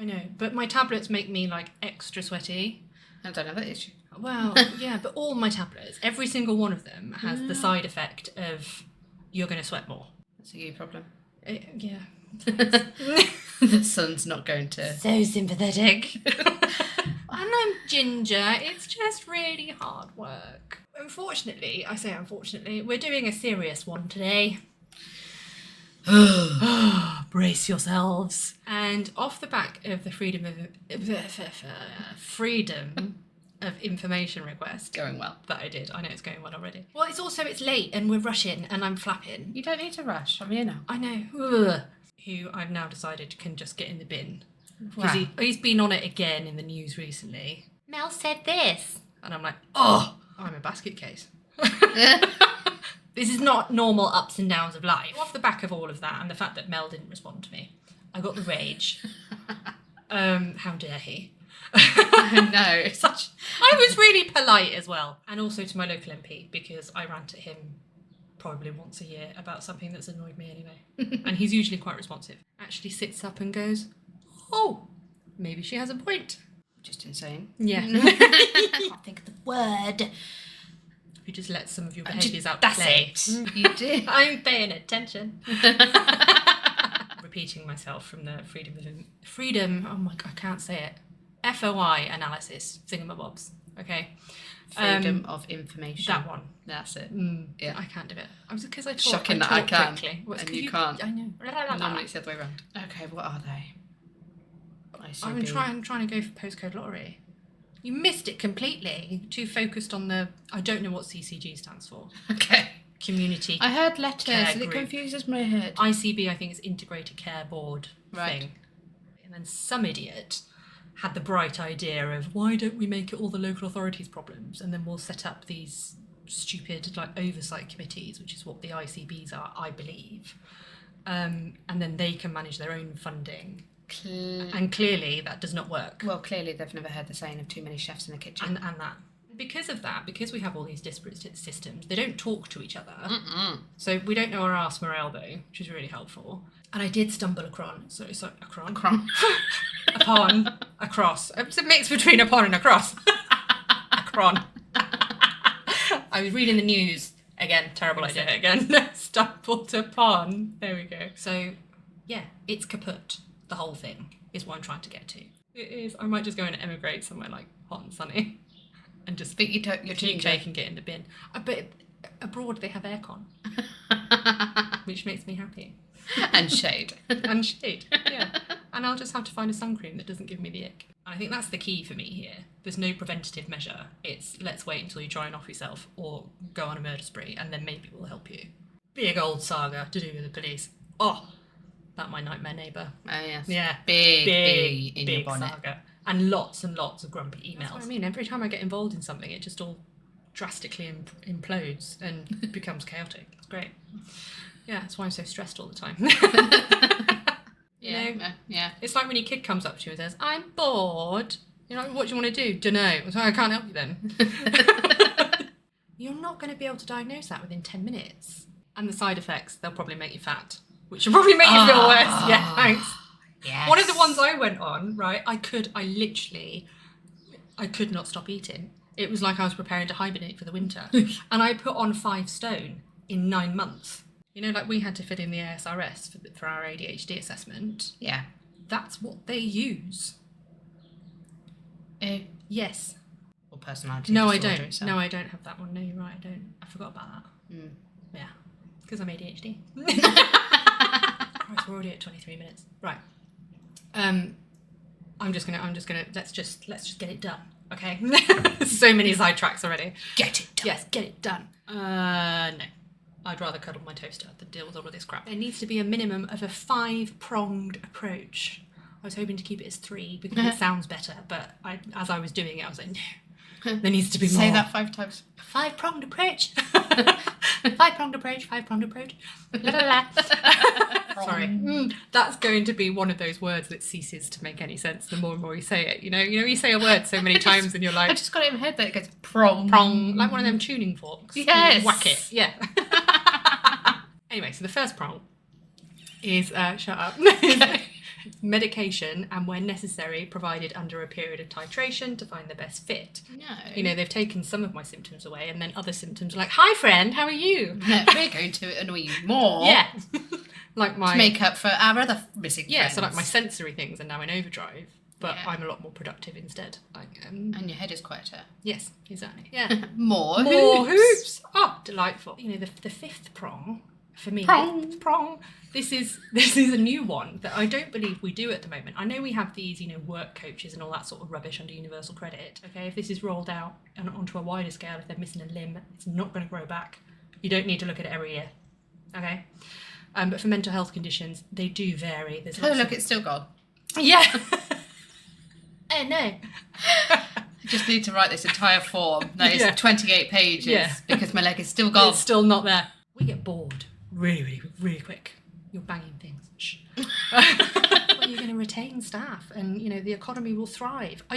know, but my tablets make me, like, extra sweaty. I don't have that issue. Well, yeah, but all my tablets, every single one of them has the side effect of you're going to sweat more. That's a you problem. Yeah. The sun's not going to... So sympathetic. And I'm ginger. It's just really hard work. Unfortunately, I say unfortunately, we're doing a serious one today. Brace yourselves. And off the back of the freedom of information request. Going well. That I did. I know it's going well already. Well, it's late and we're rushing and I'm flapping. You don't need to rush. I'm here now. I know. Ugh. Who I've now decided can just get in the bin. Because he's been on it again in the news recently. Mel said this. And I'm like, oh, I'm a basket case. This is not normal ups and downs of life. Off the back of all of that and the fact that Mel didn't respond to me, I got the rage. How dare he? No. I was really polite as well. And also to my local MP, because I rant at him probably once a year about something that's annoyed me anyway. And he's usually quite responsive. Actually sits up and goes, oh, maybe she has a point. Just insane. Yeah. I can't think of the word. You just let some of your behaviours out to play. That's it. You did. I'm paying attention. Repeating myself from the freedom, oh my God, I can't say it. FOI analysis, thingamabobs, okay? Freedom of information. That one. That's it. Yeah. I can't do it. Because I talk Shocking that I can. quickly. And you can't. I know. Normally it's the other way around. Okay, what are they? I'm trying to go for postcode lottery. You missed it completely. You're too focused on the... I don't know what CCG stands for. Okay. Community. I heard letters and it group. confuses my head. ICB, I think, is Integrated Care Board Right. thing. And then some idiot had the bright idea of, why don't we make it all the local authorities' problems, and then we'll set up these stupid like oversight committees, which is what the ICBs are, I believe. And then they can manage their own funding. And clearly that does not work. Well, clearly they've never heard the saying of too many chefs in the kitchen. And that. Because of that, because we have all these disparate systems, they don't talk to each other. So we don't know our arse from our elbow, which is really helpful. And I did stumble upon. It's a mix between a pon and a cross. A cron. I was reading the news. Again, terrible idea again. Stumbled upon. There we go. So, yeah, it's kaput. The whole thing is what I'm trying to get to. It is. I might just go and emigrate somewhere like hot and sunny. And just But you're UK can get in the bin. But abroad they have aircon. Which makes me happy. And shade. And shade, yeah. And I'll just have to find a sun cream that doesn't give me the ick. I think that's the key for me here. There's no preventative measure. It's let's wait until you try and off yourself or go on a murder spree and then maybe we'll help you. Big old saga to do with the police. Oh, that my nightmare neighbour. Oh, yes. Yeah. Big bee in your bonnet. Saga. And lots of grumpy emails. That's what I mean. Every time I get involved in something, it just all drastically implodes and becomes chaotic. It's great. Yeah, that's why I'm so stressed all the time. Yeah. It's like when your kid comes up to you and says, I'm bored. You're like, what do you want to do? Dunno. So I can't help you then. You're not going to be able to diagnose that within 10 minutes. And the side effects, they'll probably make you fat, which will probably make you feel worse. Yeah, thanks. Yes. One of the ones I went on, right, I could not stop eating. It was like I was preparing to hibernate for the winter. And I put on 5 stone in 9 months. You know, like we had to fit in the ASRS for our ADHD assessment. Yeah. That's what they use. Yes. Or personality No, I disorder don't. itself. No, I don't have that one. No, you're right, I don't. I forgot about that. Yeah. Because I'm ADHD. Christ, we're already at 23 minutes. Right. I'm just gonna let's just get it done. Okay? So many sidetracks already. Get it done. Yes, get it done. No. I'd rather cuddle my toaster than deal with all of this crap. There needs to be a minimum of a 5-pronged approach. I was hoping to keep it as 3 because it sounds better, but as I was doing it, I was like, no. There needs to be more. Say that 5 times. 5-pronged approach. 5-pronged approach. 5-pronged approach. La, la, la. Sorry. That's going to be one of those words that ceases to make any sense the more and more you say it. You know, you say a word so many times in your life. I just got it in my head that it goes prong. Prong, like one of them tuning forks. Yes. You whack it. Yeah. Anyway, so the first prong is shut up. medication and, when necessary, provided under a period of titration to find the best fit. No. You know, they've taken some of my symptoms away, and then other symptoms are like, hi friend, how are you? No, we're going to annoy you more. Yeah. Like my... To make up for our other missing Yeah, friends. so like my sensory things are now in overdrive, but Yeah. I'm a lot more productive instead. Like, And your head is quieter. yes, exactly. Yeah. More More hoops. hoops. Oh, delightful. You know, the fifth prong for me. Prong. This is a new one that I don't believe we do at the moment. I know we have these, you know, work coaches and all that sort of rubbish under universal credit. Okay, if this is rolled out and onto a wider scale, if they're missing a limb, it's not going to grow back. You don't need to look at it every year. Okay. But for mental health conditions, they do vary. There's Oh, lots look, of... it's still gone. Yeah. Oh no. I just need to write this entire form. That is 28 pages because my leg is still gone. It's still not there. We get bored really, really quick. You're banging things. Shh. Well, you're going to retain staff and, you know, the economy will thrive. I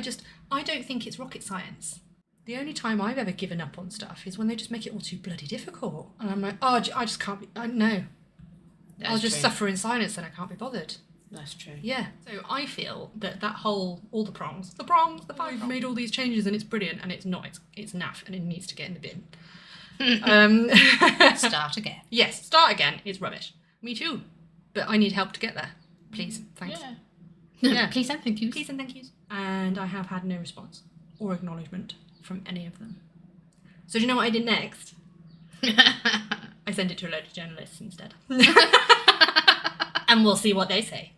don't think it's rocket science. The only time I've ever given up on stuff is when they just make it all too bloody difficult. And I'm like, oh, I just can't be, no. I'll just suffer in silence and I can't be bothered. That's true. Yeah. So I feel that all the prongs, the five, we've made all these changes and it's brilliant, and it's not. It's naff and it needs to get in the bin. Start again. Yes, start again. It's rubbish. Me too. But I need help to get there. Please. Thanks. Yeah. Yeah. Please and thank you. Please and thank yous. And I have had no response or acknowledgement from any of them. So do you know what I did next? I sent it to a load of journalists instead. And we'll see what they say.